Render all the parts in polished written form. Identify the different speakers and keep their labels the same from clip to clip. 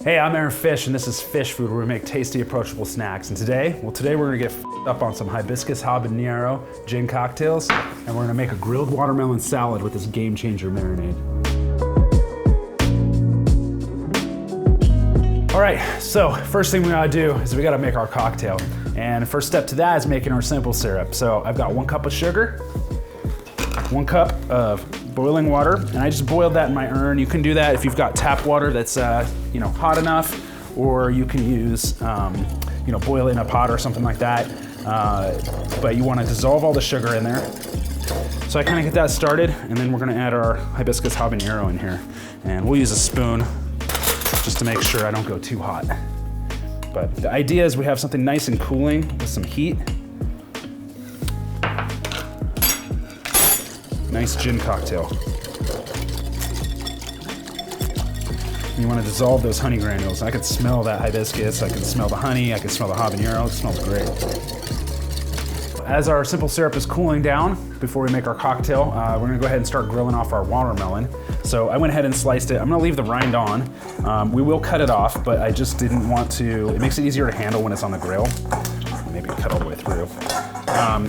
Speaker 1: Hey, I'm Aaron Fish, and this is Fish Food, where we make tasty, approachable snacks. And today we're gonna get up on some Hibiscus Habanero gin cocktails, and we're gonna make a grilled watermelon salad with this game changer marinade. All right, so first thing we gotta do is we gotta make our cocktail. And the first step to that is making our simple syrup. So I've got 1 cup of sugar, 1 cup of boiling water, and I just boiled that in my urn. You can do that if you've got tap water that's hot enough, or you can use boil it in a pot or something like that. But you want to dissolve all the sugar in there. So I kind of get that started, and then we're going to add our Hibiscus Habanero in here, and we'll use a spoon just to make sure I don't go too hot. But the idea is we have something nice and cooling with some heat. Nice gin cocktail. You want to dissolve those honey granules. I can smell that hibiscus, I can smell the honey, I can smell the habanero. It smells great. As our simple syrup is cooling down, before we make our cocktail, we're gonna go ahead and start grilling off our watermelon. So I went ahead and sliced it. I'm gonna leave the rind on. We will cut it off, but I just didn't want to. It makes it easier to handle when it's on the grill. Maybe cut all the way through.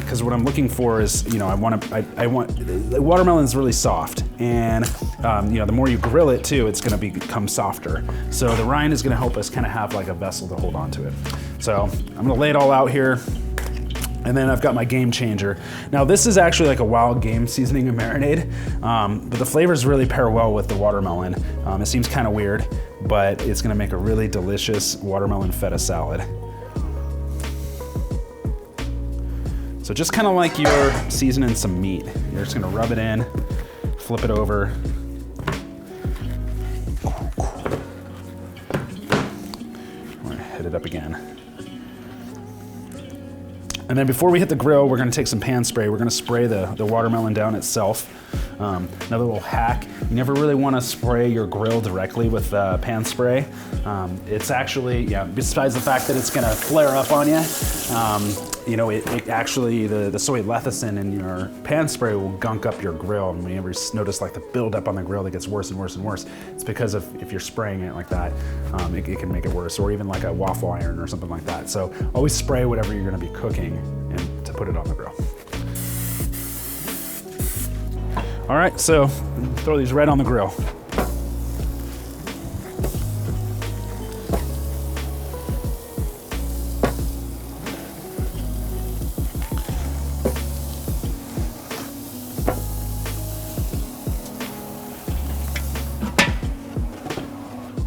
Speaker 1: Because what I'm looking for is, I want the watermelon is really soft, and the more you grill it too, it's going to become softer. So the rind is going to help us kind of have like a vessel to hold on to it. So I'm going to lay it all out here, and then I've got my game changer. Now this is actually like a wild game seasoning and marinade, but the flavors really pair well with the watermelon. It seems kind of weird, but it's going to make a really delicious watermelon feta salad. So just kind of like you're seasoning some meat. You're just gonna rub it in, flip it over. I'm gonna hit it up again. And then before we hit the grill, we're gonna take some pan spray. We're gonna spray the watermelon down itself. Another little hack, you never really wanna spray your grill directly with pan spray. It's actually, besides the fact that it's gonna flare up on you, it actually, the soy lecithin in your pan spray will gunk up your grill. And when you ever notice like the buildup on the grill that gets worse and worse and worse, it's because of if you're spraying it like that, it can make it worse, or even like a waffle iron or something like that. So always spray whatever you're gonna be cooking and to put it on the grill. All right, so throw these right on the grill.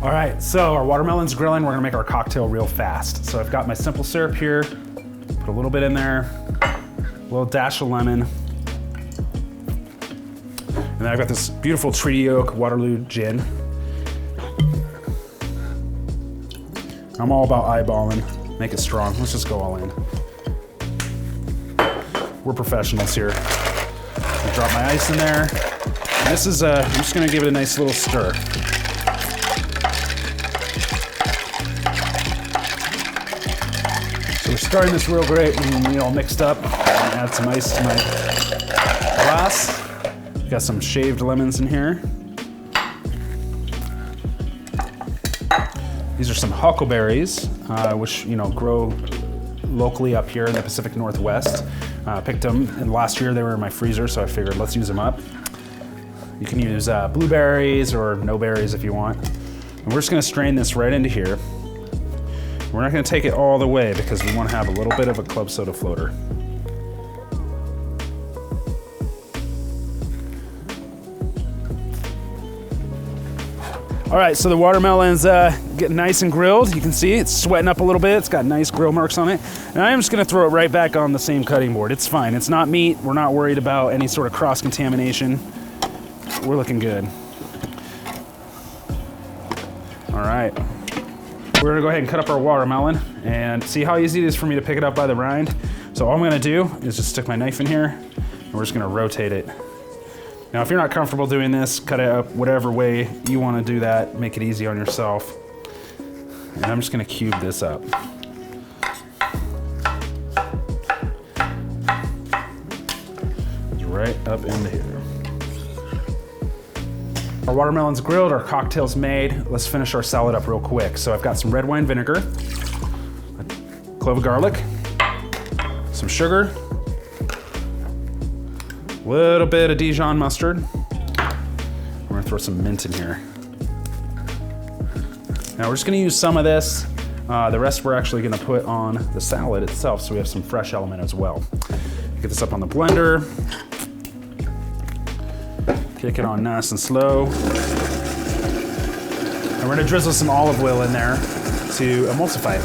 Speaker 1: All right, so our watermelon's grilling. We're gonna make our cocktail real fast. So I've got my simple syrup here, put a little bit in there, a little dash of lemon. And then I've got this beautiful Treaty Oak Waterloo gin. I'm all about eyeballing, make it strong. Let's just go all in. We're professionals here. I'll drop my ice in there. And this is, I'm just gonna give it a nice little stir. So we're starting this real great and we all mixed up. I'm gonna add some ice to my glass. Got some shaved lemons in here. These are some huckleberries, which grow locally up here in the Pacific Northwest. Picked them, and last year they were in my freezer, so I figured let's use them up. You can use blueberries or no berries if you want. And we're just gonna strain this right into here. We're not gonna take it all the way because we wanna have a little bit of a club soda floater. All right, so the watermelon's getting nice and grilled. You can see it's sweating up a little bit. It's got nice grill marks on it. And I'm just gonna throw it right back on the same cutting board. It's fine, it's not meat. We're not worried about any sort of cross-contamination. We're looking good. All right. We're gonna go ahead and cut up our watermelon and see how easy it is for me to pick it up by the rind. So all I'm gonna do is just stick my knife in here and we're just gonna rotate it. Now, if you're not comfortable doing this, cut it up whatever way you want to do that. Make it easy on yourself. And I'm just going to cube this up. Right up into here. Our watermelon's grilled, our cocktail's made. Let's finish our salad up real quick. So I've got some red wine vinegar, a clove of garlic, some sugar, a little bit of Dijon mustard. We're gonna throw some mint in here. Now we're just gonna use some of this. The rest we're actually gonna put on the salad itself, so we have some fresh element as well. Get this up on the blender. Kick it on nice and slow. And we're gonna drizzle some olive oil in there to emulsify it.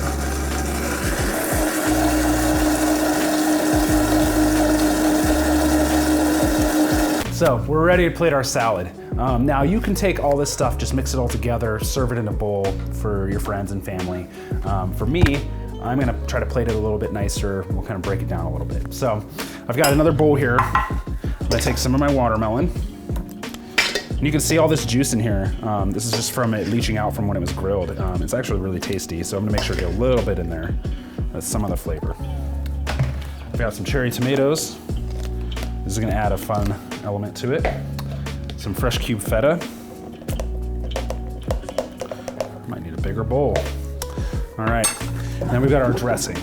Speaker 1: So we're ready to plate our salad. Now you can take all this stuff, just mix it all together, serve it in a bowl for your friends and family. For me, I'm gonna try to plate it a little bit nicer. We'll kind of break it down a little bit. So I've got another bowl here. I'm gonna take some of my watermelon. And you can see all this juice in here. This is just from it leaching out from when it was grilled. It's actually really tasty, so I'm gonna make sure to get a little bit in there. That's some of the flavor. I've got some cherry tomatoes. This is gonna add a fun element to it. Some fresh cubed feta. Might need a bigger bowl. All right, and then we've got our dressing.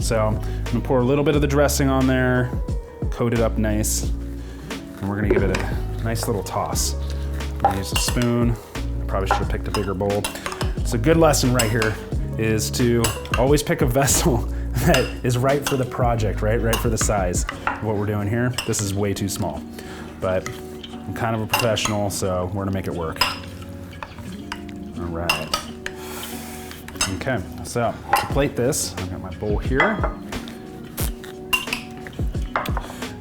Speaker 1: So I'm gonna pour a little bit of the dressing on there, coat it up nice, and we're gonna give it a nice little toss. I'm gonna use a spoon. I probably should have picked a bigger bowl. It's a good lesson right here is to always pick a vessel that is right for the project, right for the size of what we're doing here. This is way too small, but I'm kind of a professional, so we're gonna make it work. All right. Okay, so to plate this, I've got my bowl here.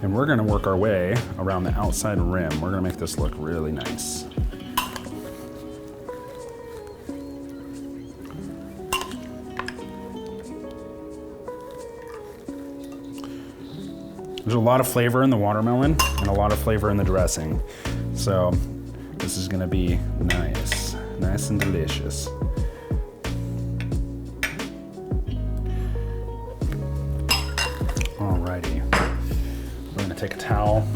Speaker 1: And we're gonna work our way around the outside rim. We're gonna make this look really nice. There's a lot of flavor in the watermelon and a lot of flavor in the dressing. So this is gonna be nice and delicious. Alrighty, we're gonna take a towel.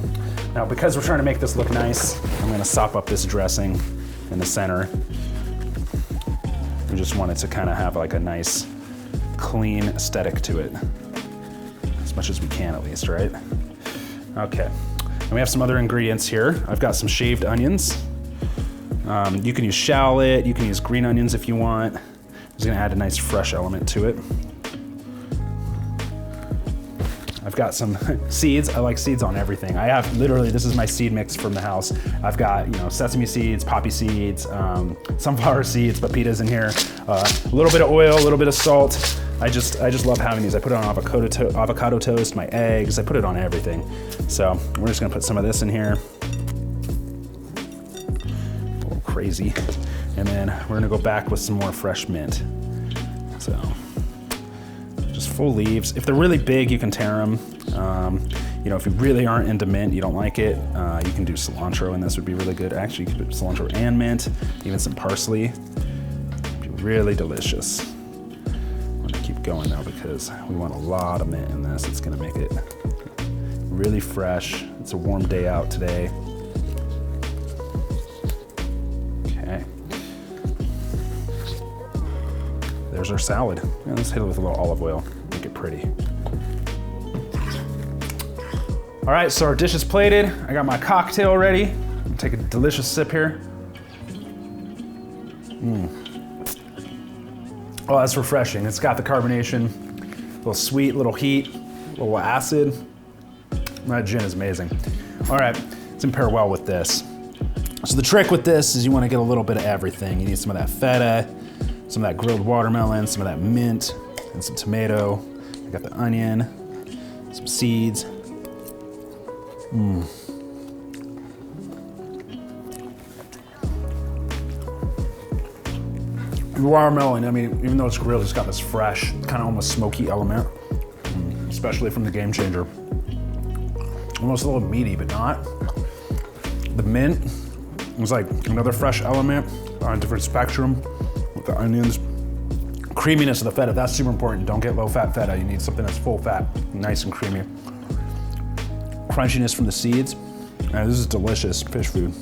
Speaker 1: Now because we're trying to make this look nice, I'm gonna sop up this dressing in the center. We just want it to kind of have like a nice, clean aesthetic to it. As much as we can at least, right? Okay, and we have some other ingredients here. I've got some shaved onions. You can use shallot, you can use green onions if you want. It's gonna add a nice fresh element to it. I've got some seeds. I like seeds on everything. I have literally, this is my seed mix from the house. I've got, sesame seeds, poppy seeds, sunflower seeds, pepitas in here, a little bit of oil, a little bit of salt. I just love having these. I put it on avocado toast, my eggs, I put it on everything. So we're just gonna put some of this in here. A little crazy. And then we're gonna go back with some more fresh mint. So, just full leaves. If they're really big, you can tear them. If you really aren't into mint, you don't like it, you can do cilantro, and this would be really good. Actually, you could put cilantro and mint, even some parsley. It'd be really delicious. Keep going now because we want a lot of mint in this. It's gonna make it really fresh. It's a warm day out today. Okay. There's our salad. Yeah, let's hit it with a little olive oil, make it pretty. All right, so our dish is plated. I got my cocktail ready. I'm gonna take a delicious sip here. Oh, that's refreshing. It's got the carbonation, a little sweet, a little heat, a little acid. That gin is amazing. All right, it's gonna pair well with this. So the trick with this is you wanna get a little bit of everything. You need some of that feta, some of that grilled watermelon, some of that mint, and some tomato. I got the onion, some seeds. The watermelon, even though it's grilled, it's got this fresh, kind of almost smoky element, especially from the Game Changer. Almost a little meaty, but not. The mint was like another fresh element on a different spectrum with the onions. Creaminess of the feta, that's super important. Don't get low-fat feta. You need something that's full fat, nice and creamy. Crunchiness from the seeds. This is delicious fish food.